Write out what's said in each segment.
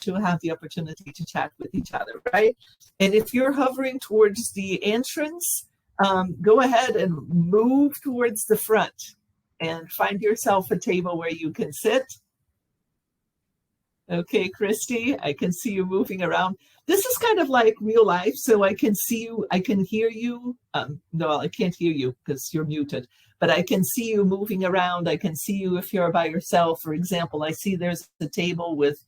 to have the opportunity to chat with each other, right? And if you're hovering towards the entrance, go ahead and move towards the front and find yourself a table where you can sit. Okay, Christy, I can see you moving around. This is kind of like real life, so I can see you, I can hear you. No, I can't hear you because you're muted, but I can see you moving around. I can see you if you're by yourself. For example, I see there's a table with,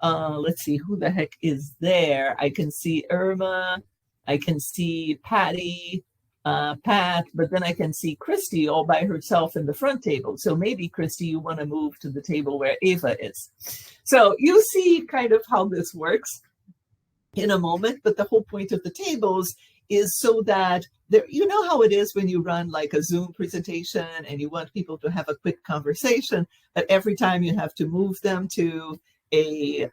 let's see, who the heck is there? I can see Irma, I can see Patty, Pat, but then I can see Christy all by herself in the front table. So maybe, Christy, you want to move to the table where Ava is. So you see kind of how this works in a moment, but the whole point of the tables is so that there, you know how it is when you run like a Zoom presentation and you want people to have a quick conversation, but every time you have to move them to a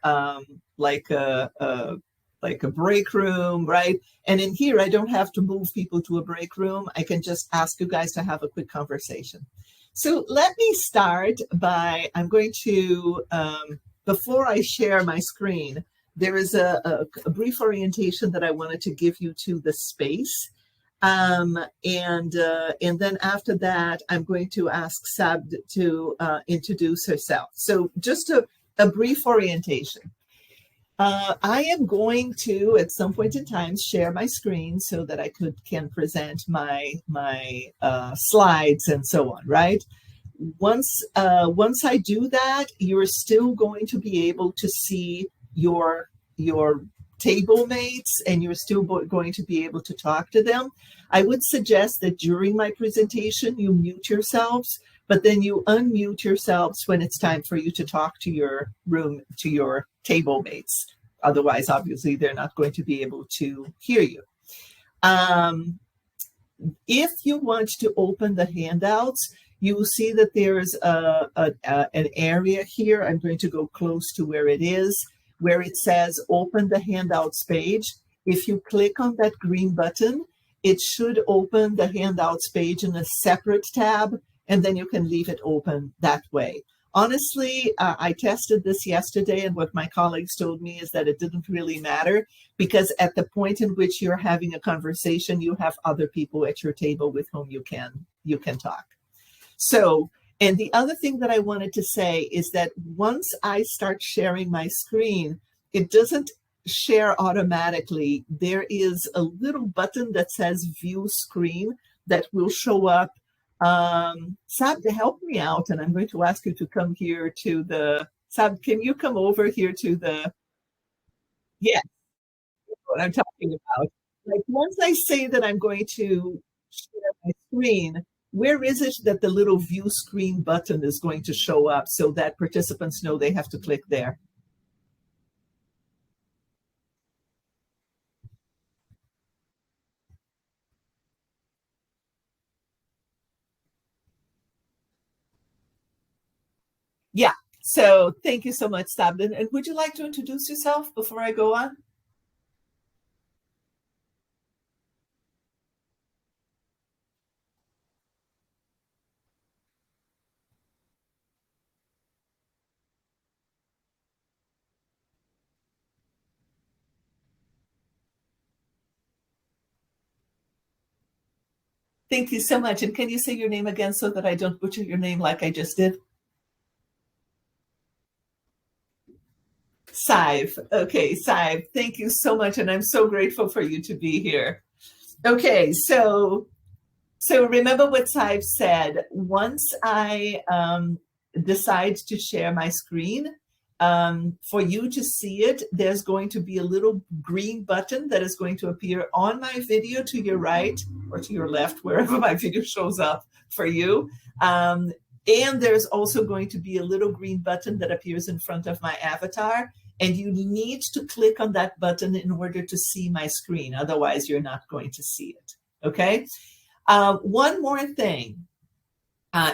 like a break room, right? And in here, I don't have to move people to a break room. I can just ask you guys to have a quick conversation. So let me start by, I'm going to, before I share my screen, there is a brief orientation that I wanted to give you to the space. And then after that, I'm going to ask Sab to introduce herself. So just a brief orientation. I am going to, at some point in time, share my screen so that I can present my slides and so on, right? Once I do that, you're still going to be able to see your table mates, and you're still going to be able to talk to them. I would suggest that during my presentation, you mute yourselves, but then you unmute yourselves when it's time for you to talk to your table mates. Otherwise, obviously, they're not going to be able to hear you. If you want to open the handouts, you will see that there's an area here. I'm going to go close to where it is, where it says open the handouts page. If you click on that green button, it should open the handouts page in a separate tab, and then you can leave it open that way. Honestly, I tested this yesterday, and what my colleagues told me is that it didn't really matter, because at the point in which you're having a conversation, you have other people at your table with whom you can talk. So, and the other thing that I wanted to say is that once I start sharing my screen, it doesn't share automatically. There is a little button that says view screen that will show up. Sab, to help me out, and I'm going to ask you to come here to the, Sab, can you come over here to the, yeah, what I'm talking about. Like once I say that I'm going to share my screen, where is it that the little view screen button is going to show up so that participants know they have to click there? Yeah, so thank you so much, Sabden. And would you like to introduce yourself before I go on? Thank you so much. And can you say your name again so that I don't butcher your name like I just did? Saiv. Okay, Saiv, thank you so much. And I'm so grateful for you to be here. Okay, so remember what Saiv said. Once I decide to share my screen, for you to see it, there's going to be a little green button that is going to appear on my video to your right or to your left, wherever my video shows up for you. And there's also going to be a little green button that appears in front of my avatar. And you need to click on that button in order to see my screen. Otherwise, you're not going to see it. Okay? One more thing.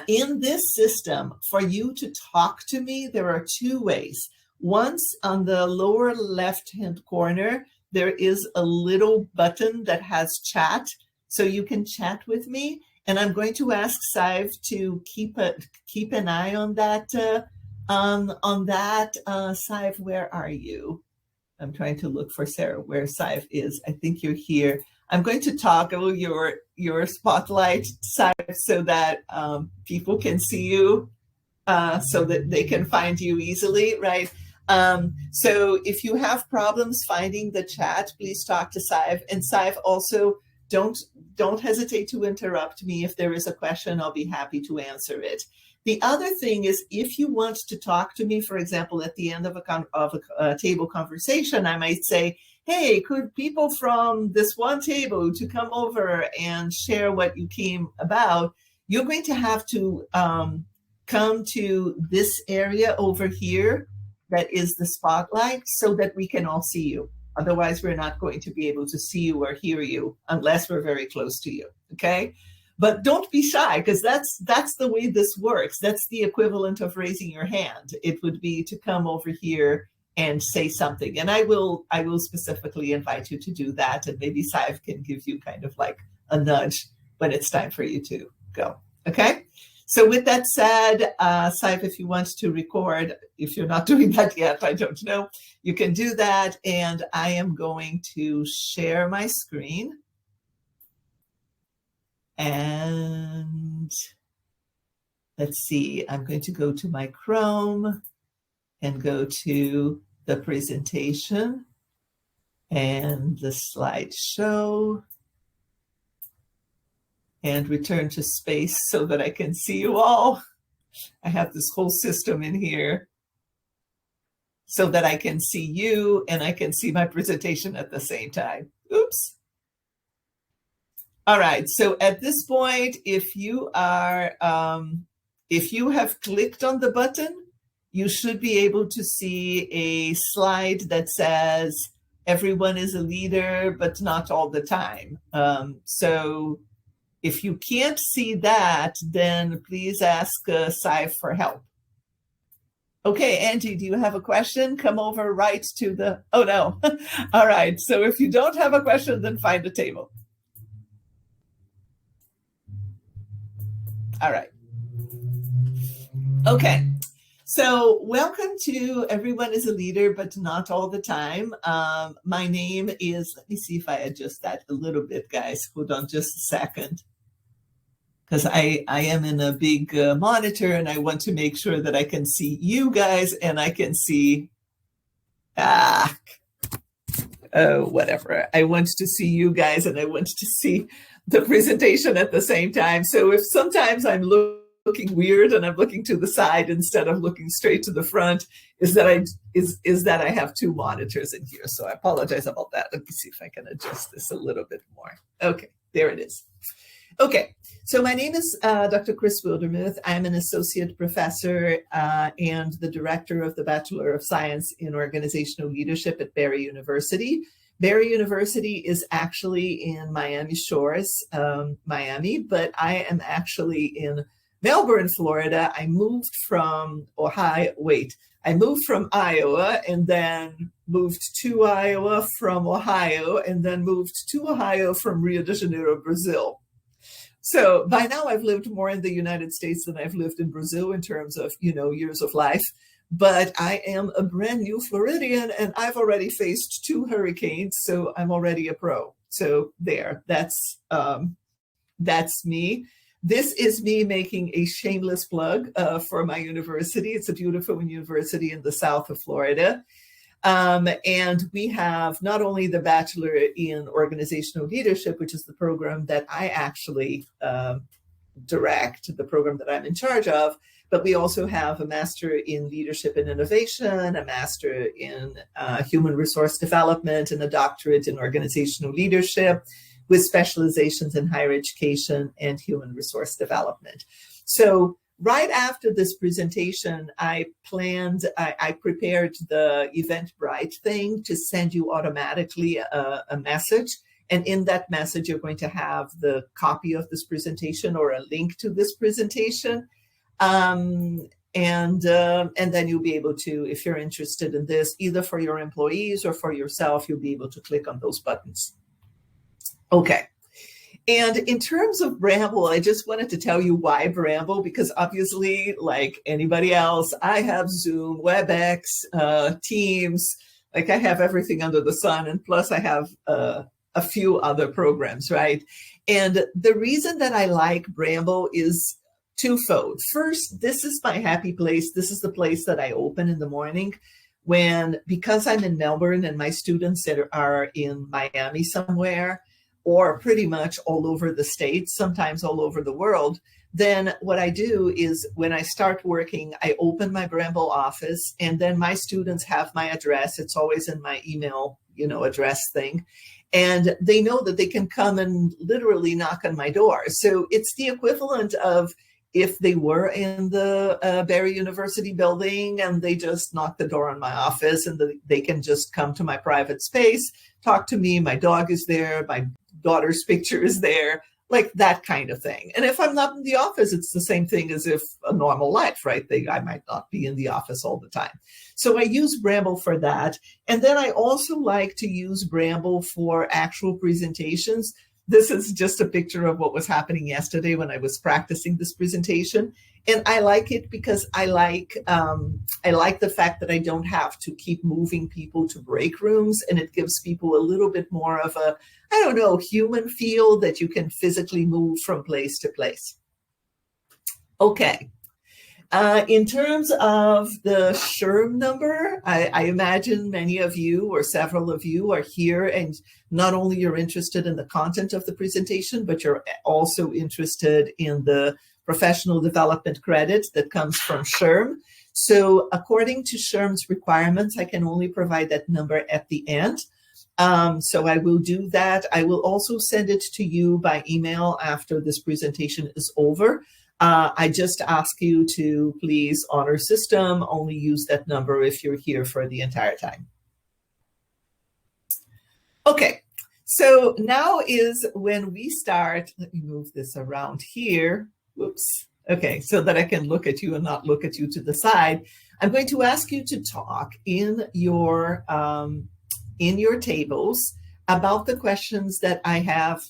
In this system, for you to talk to me, there are two ways. Once on the lower left-hand corner, there is a little button that has chat, so you can chat with me. And I'm going to ask Saiv to keep an eye on that On that, Saif, where are you? I'm trying to look for Sarah, where Saif is. I think you're here. I'm going to toggle your spotlight, Saif, so that people can see you, so that they can find you easily, right? So if you have problems finding the chat, please talk to Saif. And Saif, also don't hesitate to interrupt me if there is a question. I'll be happy to answer it. The other thing is, if you want to talk to me, for example, at the end of a table conversation, I might say, hey, could people from this one table to come over and share what you came about? You're going to have to come to this area over here that is the spotlight so that we can all see you. Otherwise, we're not going to be able to see you or hear you unless we're very close to you, okay? But don't be shy, because that's the way this works. That's the equivalent of raising your hand. It would be to come over here and say something. And I will specifically invite you to do that. And maybe Saif can give you kind of like a nudge when it's time for you to go, okay? So with that said, Saif, if you want to record, if you're not doing that yet, I don't know, you can do that. And I am going to share my screen. And let's see, I'm going to go to my Chrome and go to the presentation and the slideshow and return to space so that I can see you all. I have this whole system in here so that I can see you and I can see my presentation at the same time. Oops. All right, so at this point, if you have clicked on the button, you should be able to see a slide that says, everyone is a leader, but not all the time. So if you can't see that, then please ask Saif for help. Okay, Angie, do you have a question? Come over right to the, oh no. All right, so if you don't have a question, then find a table. All right. Okay. So welcome to Everyone is a Leader, but not all the time. My name is, let me see if I adjust that a little bit, guys. Hold on just a second. Because I am in a big monitor and I want to make sure that I can see you guys and I can see, whatever. I want to see you guys and I want to see the presentation at the same time. So if sometimes I'm looking weird and I'm looking to the side instead of looking straight to the front, is that I have two monitors in here. So I apologize about that. Let me see if I can adjust this a little bit more. Okay, there it is. Okay, so my name is Dr. Chris Wildermuth. I'm an associate professor and the director of the Bachelor of Science in Organizational Leadership at Barry University. Barry University is actually in Miami Shores, Miami, but I am actually in Melbourne, Florida. I moved from I moved from Iowa and then moved to Iowa from Ohio and then moved to Ohio from Rio de Janeiro, Brazil. So by now I've lived more in the United States than I've lived in Brazil in terms of, years of life. But I am a brand new Floridian and I've already faced 2 hurricanes, so I'm already a pro. So there, that's me. This is me making a shameless plug for my university. It's a beautiful university in the south of Florida. And we have not only the Bachelor in Organizational Leadership, which is the program that I actually direct, the program that I'm in charge of, but we also have a Master in Leadership and Innovation, a Master in Human Resource Development, and a Doctorate in Organizational Leadership with specializations in higher education and human resource development. So right after this presentation, I prepared the Eventbrite thing to send you automatically a message. And in that message, you're going to have the copy of this presentation or a link to this presentation. And then you'll be able to, if you're interested in this, either for your employees or for yourself, you'll be able to click on those buttons. Okay. And in terms of Bramble, I just wanted to tell you why Bramble, because obviously, like anybody else, I have Zoom, WebEx, Teams, like I have everything under the sun. And plus I have a few other programs, right? And the reason that I like Bramble is twofold. First, this is my happy place. This is the place that I open in the morning because I'm in Melbourne and my students that are in Miami somewhere, or pretty much all over the States, sometimes all over the world, then what I do is when I start working, I open my Bramble office, and then my students have my address. It's always in my email, address thing. And they know that they can come and literally knock on my door. So it's the equivalent of if they were in the Barry University building and they just knock the door on my office, and they can just come to my private space, talk to me. My dog is there. My daughter's picture is there, like that kind of thing. And if I'm not in the office, it's the same thing as if a normal life, right? I might not be in the office all the time. So I use Bramble for that. And then I also like to use Bramble for actual presentations. This is just a picture of what was happening yesterday when I was practicing this presentation. And I like it because I like the fact that I don't have to keep moving people to break rooms, and it gives people a little bit more of a, human feel that you can physically move from place to place. Okay. In terms of the SHRM number, I imagine many of you or several of you are here, and not only you're interested in the content of the presentation, but you're also interested in the professional development credit that comes from SHRM. So according to SHRM's requirements, I can only provide that number at the end. So I will do that. I will also send it to you by email after this presentation is over. I just ask you to please honor system, only use that number if you're here for the entire time. Okay, so now is when we start. Let me move this around here. Whoops. Okay, so that I can look at you and not look at you to the side. I'm going to ask you to talk in your tables about the questions that I have.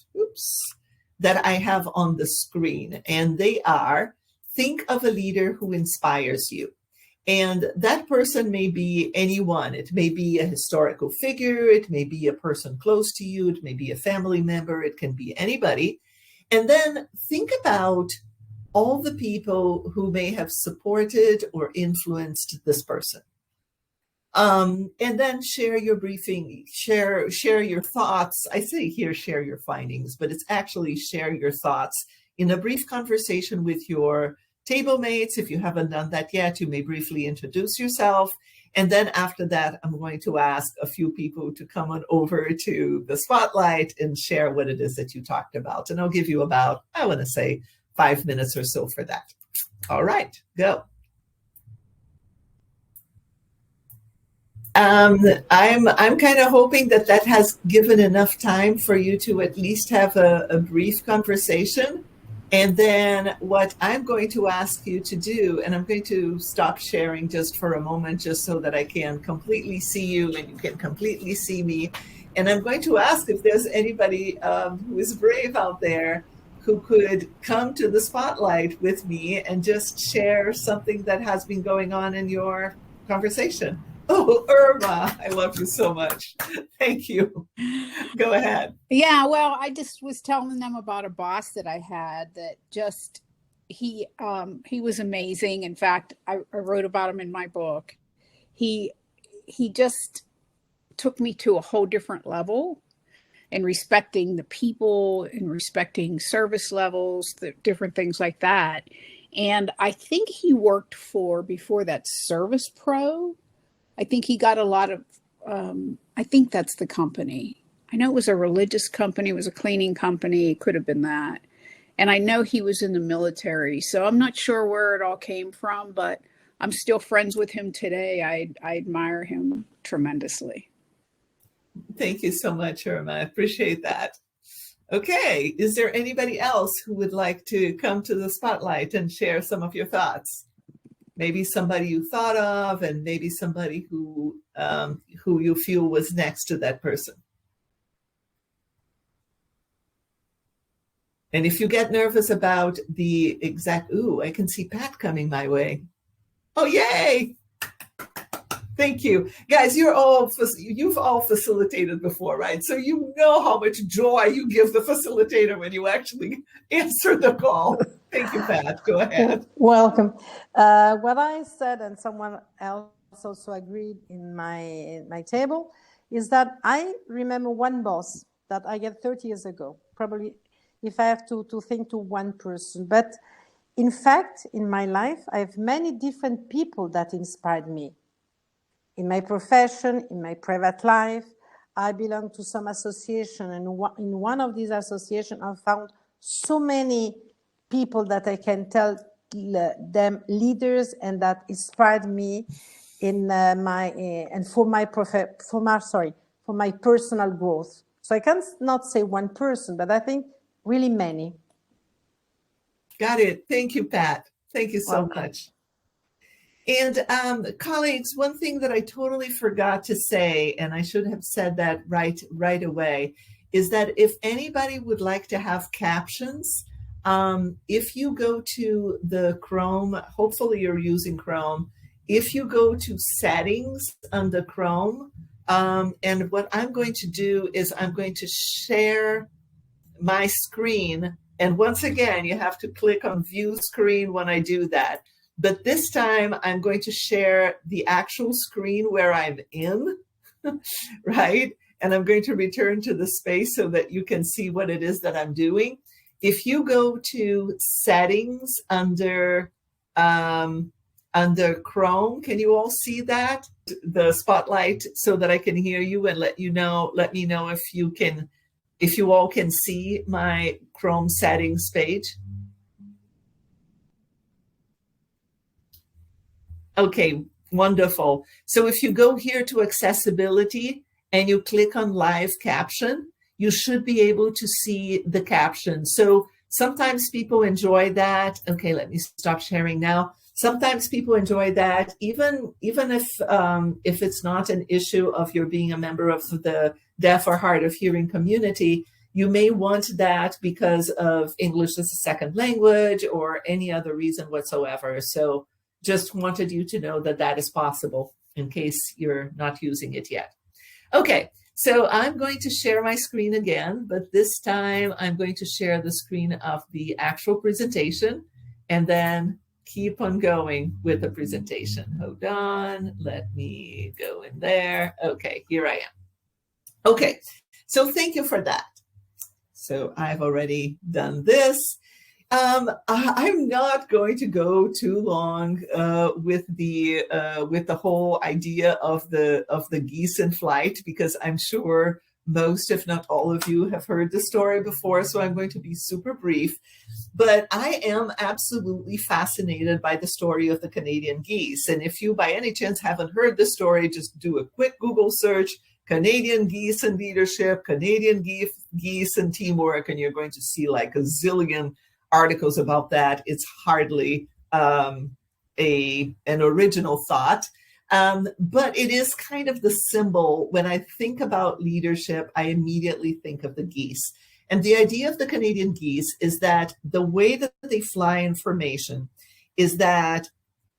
That I have on the screen, and they are: think of a leader who inspires you. And that person may be anyone. It may be a historical figure, it may be a person close to you, it may be a family member, it can be anybody. And then think about all the people who may have supported or influenced this person. And then share your briefing, share your thoughts. I say here, share your findings, but it's actually share your thoughts in a brief conversation with your table mates. If you haven't done that yet, you may briefly introduce yourself. And then after that, I'm going to ask a few people to come on over to the spotlight and share what it is that you talked about. And I'll give you about, 5 minutes or so for that. All right, go. I'm kind of hoping that has given enough time for you to at least have a brief conversation. And then what I'm going to ask you to do, and I'm going to stop sharing just for a moment, just so that I can completely see you and you can completely see me. And I'm going to ask if there's anybody who is brave out there who could come to the spotlight with me and just share something that has been going on in your conversation. Oh, Irma, I love you so much. Thank you. Go ahead. Yeah, well, I just was telling them about a boss that I had that just, he was amazing. In fact, I wrote about him in my book. He just took me to a whole different level in respecting the people, in respecting service levels, the different things like that. And I think he worked before that, Service Pro. I think he got a lot of, I think that's the company. I know it was a religious company, it was a cleaning company, it could have been that. And I know he was in the military, so I'm not sure where it all came from, but I'm still friends with him today. I admire him tremendously. Thank you so much, Irma. I appreciate that. Okay, is there anybody else who would like to come to the spotlight and share some of your thoughts? Maybe somebody you thought of, and maybe somebody who you feel was next to that person. And if you get nervous about the exact, ooh, I can see Pat coming my way. Oh, yay. Thank you. Guys, you've all facilitated before, right? So you know how much joy you give the facilitator when you actually answer the call. Thank you, Pat. Go ahead. Welcome. What I said, and someone else also agreed in my table, is that I remember one boss that I get 30 years ago, probably if I have to think to one person. But in fact, in my life, I have many different people that inspired me. In my profession, in my private life, I belong to some association, and in one of these associations, I found so many people that I can tell them leaders and that inspired me in for my personal growth. So I can't not say one person, but I think really many. Got it. Thank you, Pat. Thank you so much. And colleagues, one thing that I totally forgot to say, and I should have said that right away, is that if anybody would like to have captions, if you go to the Chrome, hopefully you're using Chrome, if you go to settings under Chrome, and what I'm going to do is I'm going to share my screen. And once again, you have to click on view screen when I do that. But this time I'm going to share the actual screen where I'm in, right? And I'm going to return to the space so that you can see what it is that I'm doing. If you go to settings under Chrome, can you all see that? The spotlight so that I can hear you and let me know if you all can see my Chrome settings page. Okay, wonderful. So if you go here to accessibility and you click on live caption, you should be able to see the caption. So sometimes people enjoy that. Okay, let me stop sharing now. Sometimes people enjoy that, even if it's not an issue of your being a member of the deaf or hard of hearing community. You may want that because of English as a second language or any other reason whatsoever. So just wanted you to know that that is possible in case you're not using it yet. Okay, so I'm going to share my screen again, but this time I'm going to share the screen of the actual presentation and then keep on going with the presentation. Hold on, let me go in there. Okay, here I am. Okay, so thank you for that. So I've already done this. I'm not going to go too long with the whole idea of the geese in flight, because I'm sure most, if not all of you, have heard the story before. So I'm going to be super brief. But I am absolutely fascinated by the story of the Canadian geese. And if you by any chance haven't heard the story, just do a quick Google search, Canadian geese and leadership, Canadian geese and teamwork, and you're going to see like a zillion articles about that. It's hardly an original thought, but it is kind of the symbol. When I think about leadership, I immediately think of the geese. And the idea of the Canadian geese is that the way that they fly in formation is that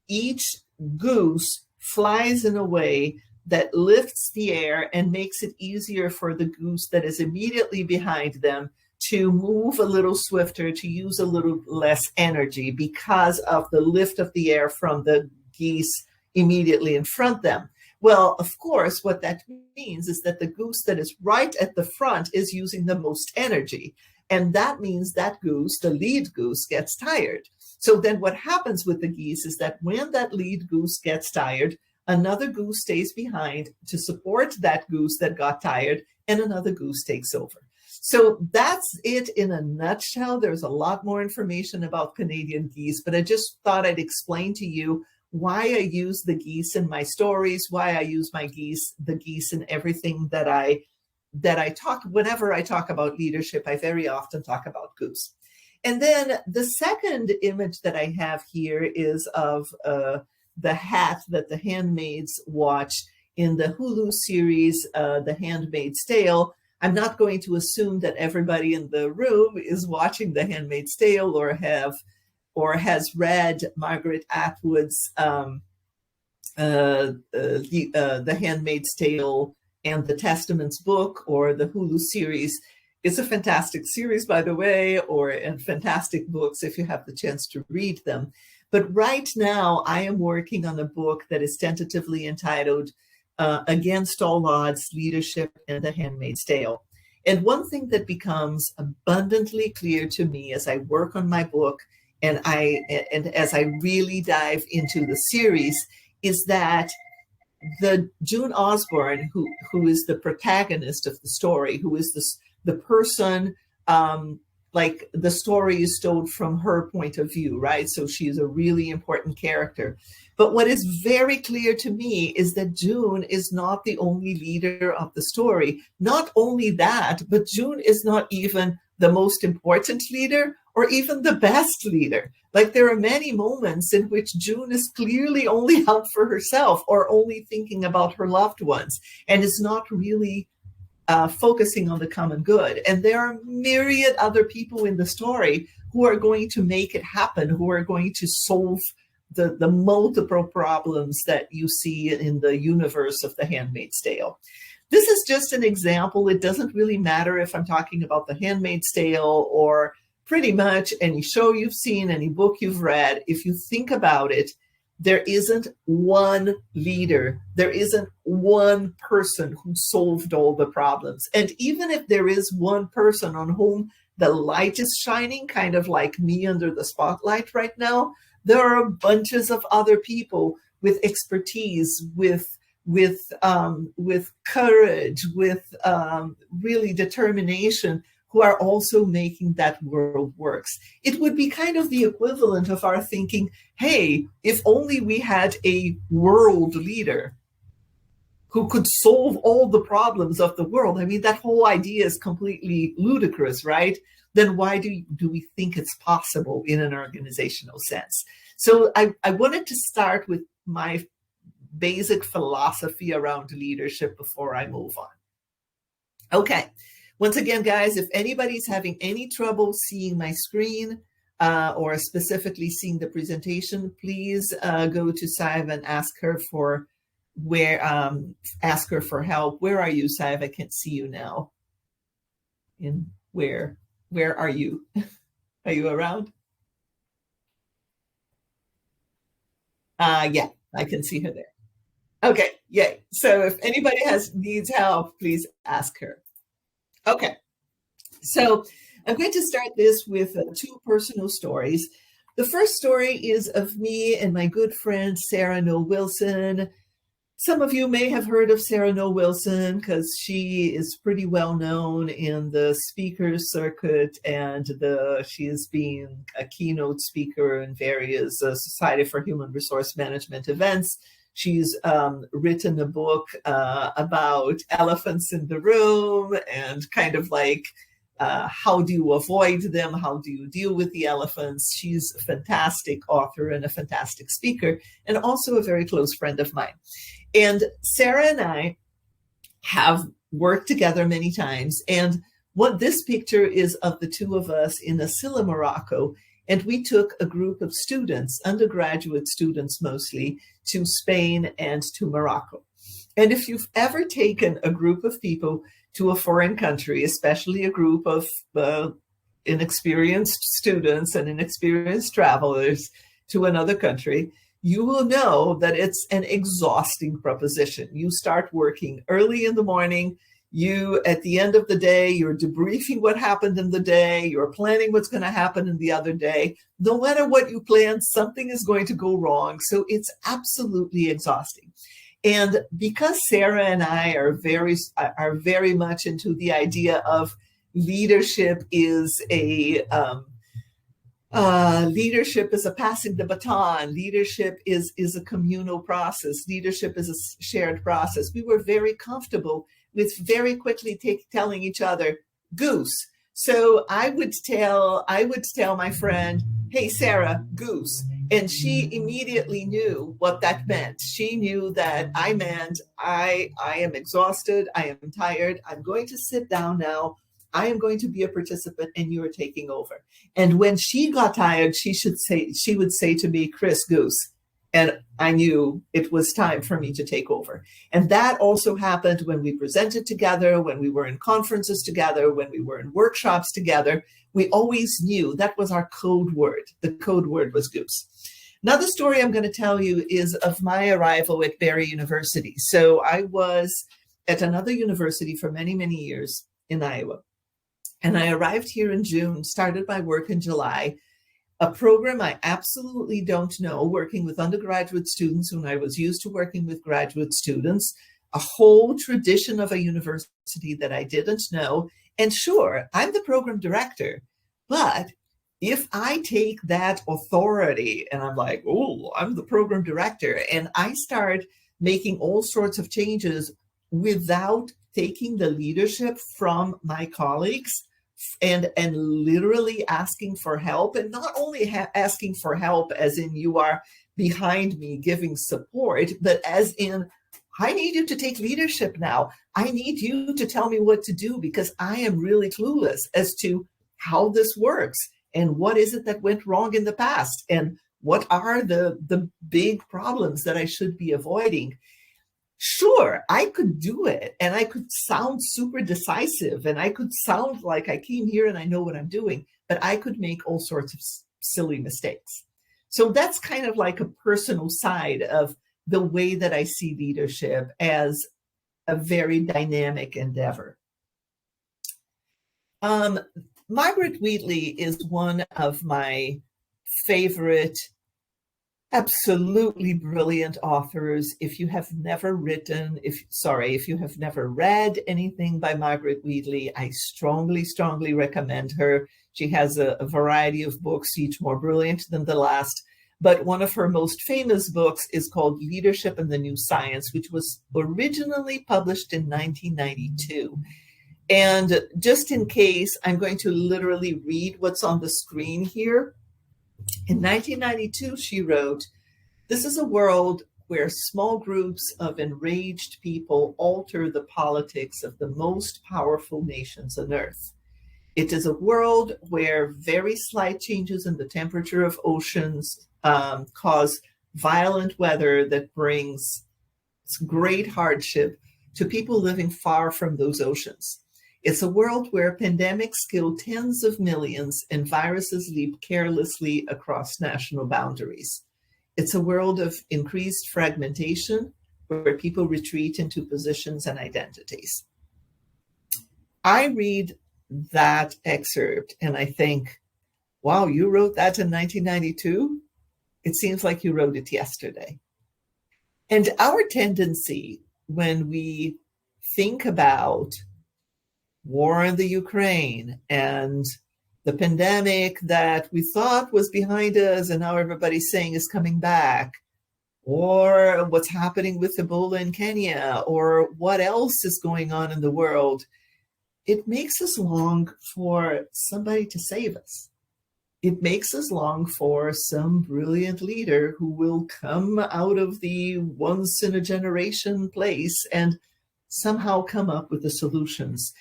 each goose flies in a way that lifts the air and makes it easier for the goose that is immediately behind them to move a little swifter, to use a little less energy because of the lift of the air from the geese immediately in front of them. Well, of course, what that means is that the goose that is right at the front is using the most energy. And that means that goose, the lead goose, gets tired. So then what happens with the geese is that when that lead goose gets tired, another goose stays behind to support that goose that got tired, and another goose takes over. So that's it in a nutshell. There's a lot more information about Canadian geese, but I just thought I'd explain to you why I use the geese in my stories, why I use the geese in everything that I talk. Whenever I talk about leadership, I very often talk about goose. And then the second image that I have here is of the hat that the handmaids watch in the Hulu series, The Handmaid's Tale. I'm not going to assume that everybody in the room is watching The Handmaid's Tale or has read Margaret Atwood's The Handmaid's Tale and the Testaments book, or the Hulu series. It's a fantastic series, by the way, and fantastic books if you have the chance to read them. But right now, I am working on a book that is tentatively entitled Against All Odds, Leadership in The Handmaid's Tale. And one thing that becomes abundantly clear to me as I work on my book and as I really dive into the series is that the June Osborne, who is the protagonist of the story, who is the person, like the story is told from her point of view, right? So she's a really important character. But what is very clear to me is that June is not the only leader of the story. Not only that, but June is not even the most important leader or even the best leader. Like, there are many moments in which June is clearly only out for herself or only thinking about her loved ones and is not really focusing on the common good. And there are myriad other people in the story who are going to make it happen, who are going to solve the multiple problems that you see in the universe of The Handmaid's Tale. This is just an example. It doesn't really matter if I'm talking about The Handmaid's Tale or pretty much any show you've seen, any book you've read. If you think about it, there isn't one leader. There isn't one person who solved all the problems. And even if there is one person on whom the light is shining, kind of like me under the spotlight right now, there are bunches of other people with expertise, with courage, with really determination, who are also making that world works. It would be kind of the equivalent of our thinking, hey, if only we had a world leader who could solve all the problems of the world. I mean, that whole idea is completely ludicrous, right? Then why do we think it's possible in an organizational sense? So I wanted to start with my basic philosophy around leadership before I move on. Okay. Once again, guys, if anybody's having any trouble seeing my screen or specifically seeing the presentation, please go to Saiv and ask her for help. Where are you, Saiv? I can't see you now. In where are you? Are you around? Yeah, I can see her there. Okay, yay. So if anybody needs help, please ask her. Okay, so I'm going to start this with two personal stories. The first story is of me and my good friend, Sarah Noel Wilson. Some of you may have heard of Sarah Noel Wilson because she is pretty well known in the speakers circuit, and she has been a keynote speaker in various Society for Human Resource Management events. She's written a book about elephants in the room and kind of like how do you avoid them? How do you deal with the elephants? She's a fantastic author and a fantastic speaker, and also a very close friend of mine. And Sarah and I have worked together many times. And what this picture is of the two of us in Asila, Morocco. And we took a group of students, undergraduate students mostly, to Spain and to Morocco. And if you've ever taken a group of people to a foreign country, especially a group of inexperienced students and inexperienced travelers to another country, you will know that it's an exhausting proposition. You start working early in the morning. At the end of the day, you're debriefing what happened in the day. You're planning what's going to happen in the other day. No matter what you plan, something is going to go wrong. So it's absolutely exhausting. And because Sarah and I are very much into the idea of leadership is leadership is a passing the baton. Leadership is a communal process. Leadership is a shared process. We were very comfortable with very quickly telling each other, goose. So I would tell my friend, hey, Sarah, goose. And she immediately knew what that meant. She knew that I meant I am exhausted, I am tired, I'm going to sit down now. I am going to be a participant and you are taking over. And when she got tired, she would say to me, Chris, Goose. And I knew it was time for me to take over. And that also happened when we presented together, when we were in conferences together, when we were in workshops together. We always knew that was our code word. The code word was Goose. Another story I'm going to tell you is of my arrival at Barry University. So I was at another university for many, many years in Iowa. And I arrived here in June, started my work in July, a program I absolutely don't know, working with undergraduate students when I was used to working with graduate students, a whole tradition of a university that I didn't know. And sure, I'm the program director, but if I take that authority and I'm like, oh, I'm the program director, and I start making all sorts of changes without taking the leadership from my colleagues, and literally asking for help, and not only asking for help as in you are behind me giving support, but as in I need you to take leadership now. I need you to tell me what to do because I am really clueless as to how this works and what is it that went wrong in the past and what are the big problems that I should be avoiding. Sure, I could do it and I could sound super decisive and I could sound like I came here and I know what I'm doing, but I could make all sorts of silly mistakes. So that's kind of like a personal side of the way that I see leadership as a very dynamic endeavor. Margaret Wheatley is one of my favorite, absolutely brilliant authors. If you have never if you have never read anything by Margaret Wheatley, I strongly recommend her. She has a variety of books, each more brilliant than the last. But one of her most famous books is called Leadership and the New Science, which was originally published in 1992. And just in case, I'm going to literally read what's on the screen here. In 1992, she wrote, "This is a world where small groups of enraged people alter the politics of the most powerful nations on earth. It is a world where very slight changes in the temperature of oceans cause violent weather that brings great hardship to people living far from those oceans. It's a world where pandemics kill tens of millions and viruses leap carelessly across national boundaries. It's a world of increased fragmentation where people retreat into positions and identities." I read that excerpt and I think, wow, you wrote that in 1992? It seems like you wrote it yesterday. And our tendency when we think about war in the Ukraine and the pandemic that we thought was behind us and now everybody's saying is coming back, or what's happening with Ebola in Kenya, or what else is going on in the world, it makes us long for somebody to save us. It makes us long for some brilliant leader who will come out of the once in a generation place and somehow come up with the solutions.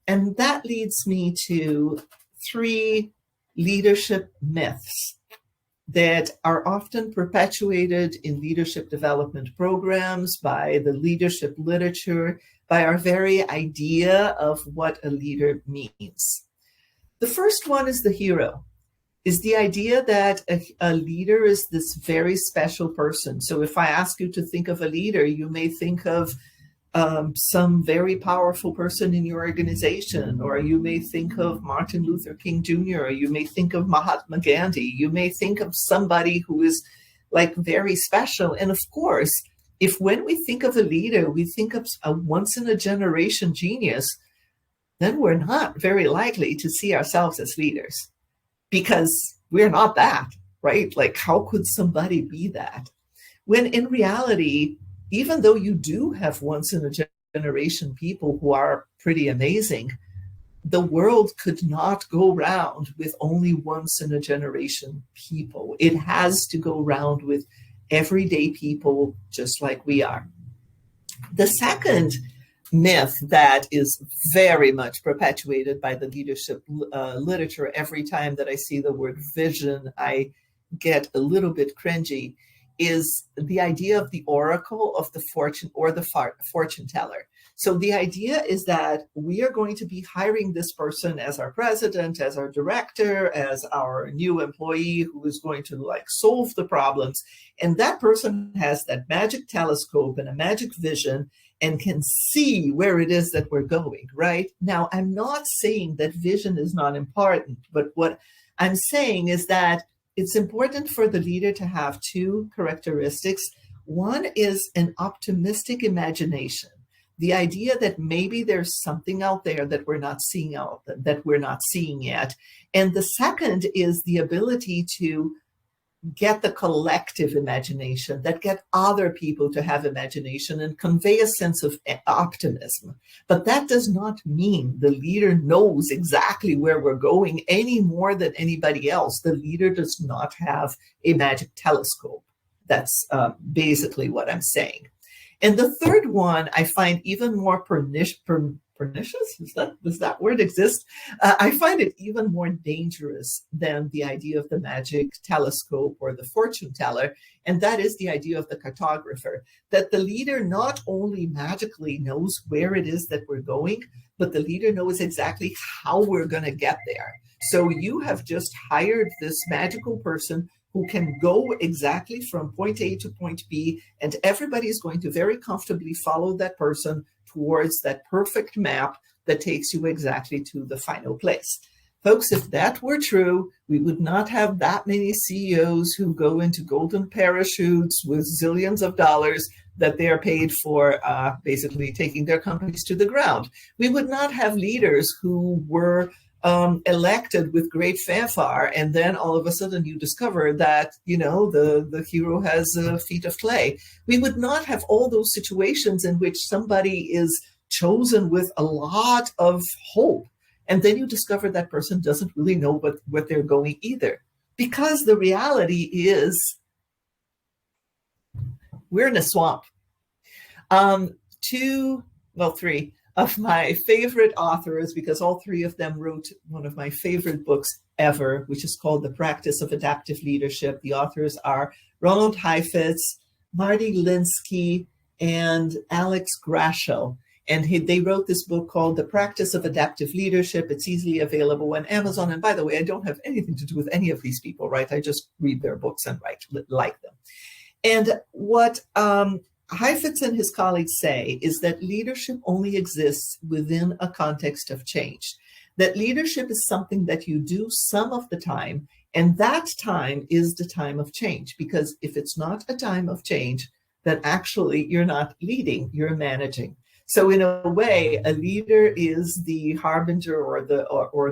And that leads me to 3 leadership myths that are often perpetuated in leadership development programs, by the leadership literature, by our very idea of what a leader means. The first one is the hero, is the idea that a leader is this very special person. So if I ask you to think of a leader, you may think of some very powerful person in your organization, or you may think of Martin Luther King Jr., or you may think of Mahatma Gandhi, you may think of somebody who is like very special. And of course, if when we think of a leader, we think of a once in a generation genius, then we're not very likely to see ourselves as leaders because we're not that, right? Like, how could somebody be that? When in reality, even though you do have once in a generation people who are pretty amazing, the world could not go round with only once in a generation people. It has to go round with everyday people just like we are. The second myth that is very much perpetuated by the leadership literature, every time that I see the word vision, I get a little bit cringy, is the idea of the oracle of the fortune or the fortune teller. So the idea is that we are going to be hiring this person as our president, as our director, as our new employee who is going to like solve the problems. And that person has that magic telescope and a magic vision and can see where it is that we're going, right? Now, I'm not saying that vision is not important, but what I'm saying is that it's important for the leader to have two characteristics. One is an optimistic imagination. The idea that maybe there's something out there that we're not seeing yet. And the second is the ability to get the collective imagination, that get other people to have imagination and convey a sense of optimism. But that does not mean the leader knows exactly where we're going any more than anybody else. The leader does not have a magic telescope. That's basically what I'm saying. And the third one I find even more pernicious. Does that word exist? I find it even more dangerous than the idea of the magic telescope or the fortune teller. And that is the idea of the cartographer, that the leader not only magically knows where it is that we're going, but the leader knows exactly how we're going to get there. So you have just hired this magical person who can go exactly from point A to point B, and everybody is going to very comfortably follow that person towards that perfect map that takes you exactly to the final place. Folks, if that were true, we would not have that many CEOs who go into golden parachutes with zillions of dollars that they are paid for basically taking their companies to the ground. We would not have leaders who were elected with great fanfare, and then all of a sudden you discover that, you know, the hero has feet of clay. We would not have all those situations in which somebody is chosen with a lot of hope, and then you discover that person doesn't really know what they're going either. Because the reality is we're in a swamp. Three of my favorite authors, because all three of them wrote one of my favorite books ever, which is called The Practice of Adaptive Leadership. The authors are Ronald Heifetz, Marty Linsky, and Alex Grasho. And they wrote this book called The Practice of Adaptive Leadership. It's easily available on Amazon. And by the way, I don't have anything to do with any of these people, right? I just read their books and like them. And what Heifetz and his colleagues say is that leadership only exists within a context of change, that leadership is something that you do some of the time, and that time is the time of change, because if it's not a time of change, then actually you're not leading, you're managing. So in a way, a leader is the harbinger or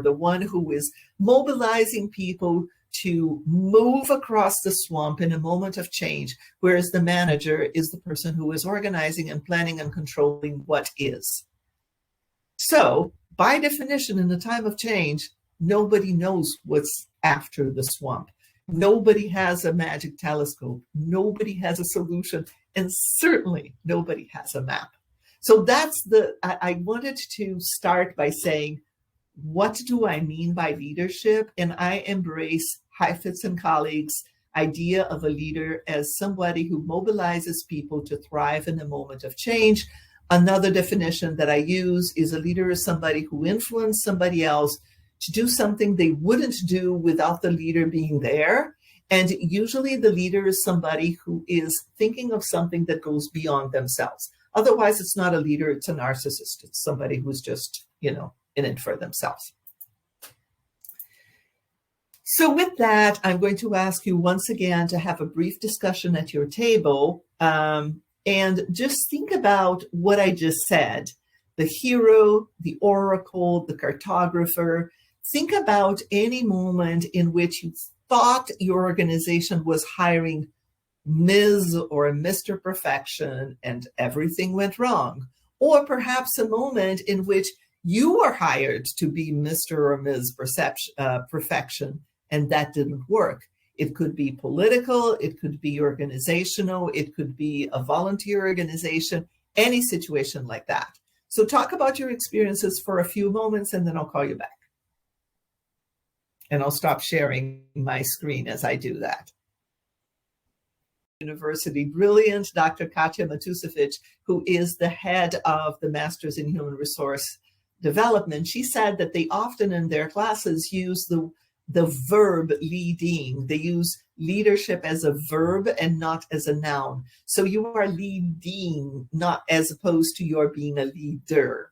the one who is mobilizing people to move across the swamp in a moment of change, whereas the manager is the person who is organizing and planning and controlling what is. So, by definition, in the time of change, nobody knows what's after the swamp. Nobody has a magic telescope. Nobody has a solution, and certainly nobody has a map. So I wanted to start by saying, what do I mean by leadership? And I embrace Heifetz and colleagues' idea of a leader as somebody who mobilizes people to thrive in a moment of change. Another definition that I use is a leader is somebody who influenced somebody else to do something they wouldn't do without the leader being there. And usually the leader is somebody who is thinking of something that goes beyond themselves. Otherwise, it's not a leader, it's a narcissist. It's somebody who's just, in it for themselves. So with that, I'm going to ask you once again to have a brief discussion at your table and just think about what I just said. The hero, the oracle, the cartographer. Think about any moment in which you thought your organization was hiring Ms. or Mr. Perfection and everything went wrong. Or perhaps a moment in which You were hired to be Mr. or Ms. Perfection, and that didn't work. It could be political, it could be organizational, it could be a volunteer organization, any situation like that. So talk about your experiences for a few moments, and then I'll call you back. And I'll stop sharing my screen as I do that. University brilliant Dr. Katya Matusevic, who is the head of the Masters in Human Resource Development, she said that they often in their classes use the verb leading. They use leadership as a verb and not as a noun. So you are leading, not as opposed to your being a leader.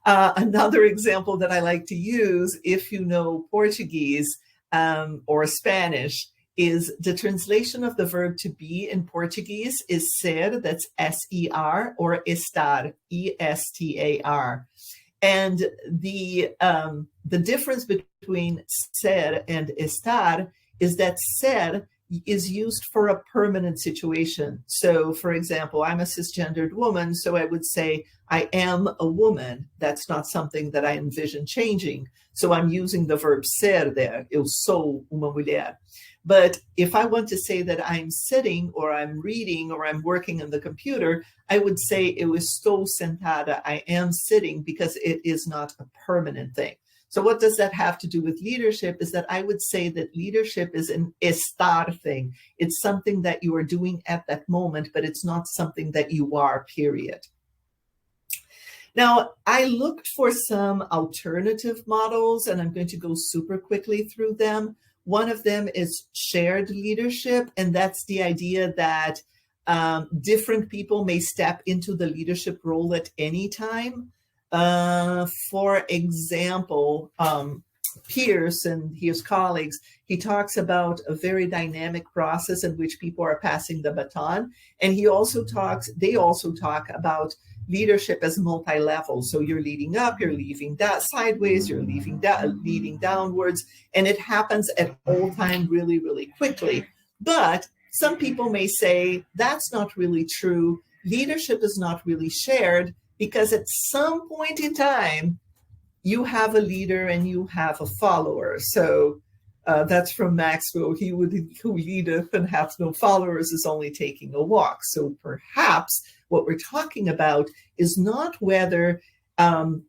Another example that I like to use, if you know Portuguese or Spanish, is the translation of the verb to be in Portuguese is ser, that's S-E-R, or estar, E-S-T-A-R. And the difference between ser and estar is that ser is used for a permanent situation. So, for example, I'm a cisgendered woman, so I would say I am a woman. That's not something that I envision changing. So I'm using the verb ser there, eu sou uma mulher. But if I want to say that I'm sitting or I'm reading or I'm working on the computer, I would say eu estou sentada, I am sitting, because it is not a permanent thing. So what does that have to do with leadership is that I would say that leadership is an estar thing. It's something that you are doing at that moment, but it's not something that you are, period. Now, I looked for some alternative models, and I'm going to go super quickly through them. One of them is shared leadership, and that's the idea that different people may step into the leadership role at any time. For example, Pierce and his colleagues, he talks about a very dynamic process in which people are passing the baton. And they also talk about leadership as multi-level. So you're leading up, you're leading sideways, you're leading downwards, and it happens at all time really, really quickly. But some people may say that's not really true. Leadership is not really shared, because at some point in time, you have a leader and you have a follower. So that's from Maxwell. He who leadeth and hath no followers is only taking a walk. So perhaps what we're talking about is not whether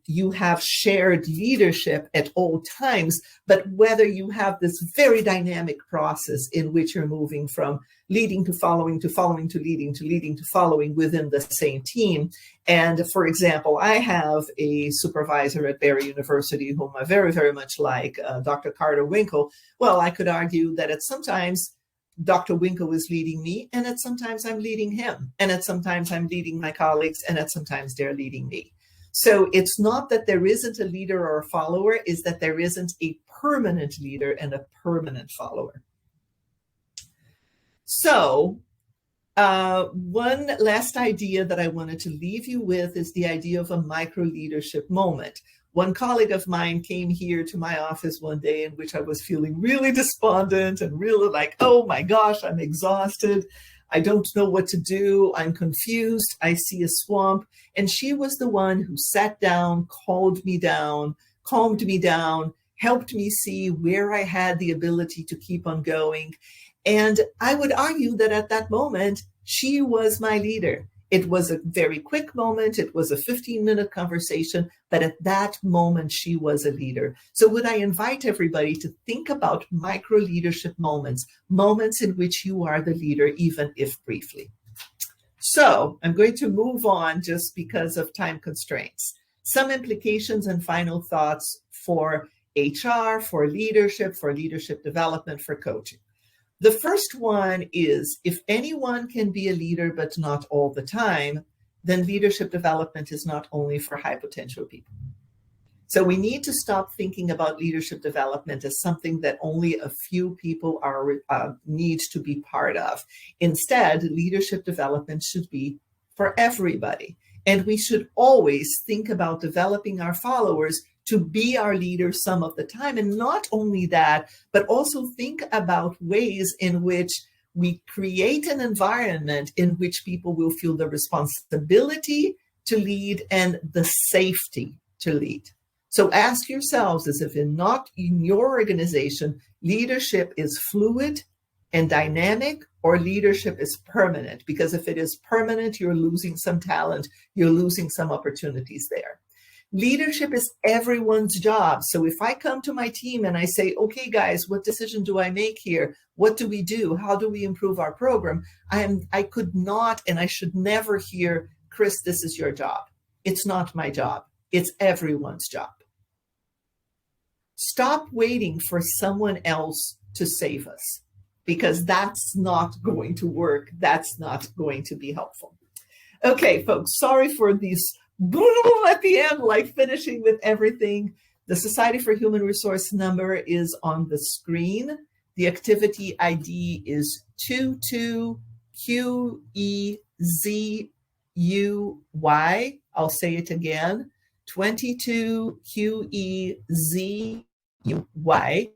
you have shared leadership at all times, but whether you have this very dynamic process in which you're moving from leading to following to following to leading to leading to following within the same team. And for example, I have a supervisor at Barry University whom I very, very much like, Dr. Carter Winkle. Well, I could argue that at sometimes Dr. Winkle is leading me, and at sometimes I'm leading him, and at sometimes I'm leading my colleagues, and at sometimes they're leading me. So it's not that there isn't a leader or a follower, is that there isn't a permanent leader and a permanent follower. So one last idea that I wanted to leave you with is the idea of a micro leadership moment. One colleague of mine came here to my office one day in which I was feeling really despondent and really like, oh my gosh, I'm exhausted. I don't know what to do. I'm confused. I see a swamp. And she was the one who sat down, calmed me down, helped me see where I had the ability to keep on going. And I would argue that at that moment, she was my leader. It was a very quick moment. It was a 15-minute conversation, but at that moment, she was a leader. So would I invite everybody to think about micro leadership moments, moments in which you are the leader, even if briefly. So I'm going to move on just because of time constraints. Some implications and final thoughts for HR, for leadership development, for coaching. The first one is, if anyone can be a leader, but not all the time, then leadership development is not only for high potential people. So we need to stop thinking about leadership development as something that only a few people need to be part of. Instead, leadership development should be for everybody. And we should always think about developing our followers to be our leaders some of the time. And not only that, but also think about ways in which we create an environment in which people will feel the responsibility to lead and the safety to lead. So ask yourselves, as if not in your organization, leadership is fluid and dynamic, or leadership is permanent. Because if it is permanent, you're losing some talent, you're losing some opportunities there. Leadership is everyone's job. So if I come to my team and I say, okay, guys, what decision do I make here? What do we do? How do we improve our program? I could not, and I should never hear, Chris, this is your job. It's not my job. It's everyone's job. Stop waiting for someone else to save us, because that's not going to work. That's not going to be helpful. Okay, folks, sorry for these at the end, like finishing with everything. The Society for Human Resource number is on the screen. The activity ID is 22QEZUY. I'll say it again, 22QEZUY.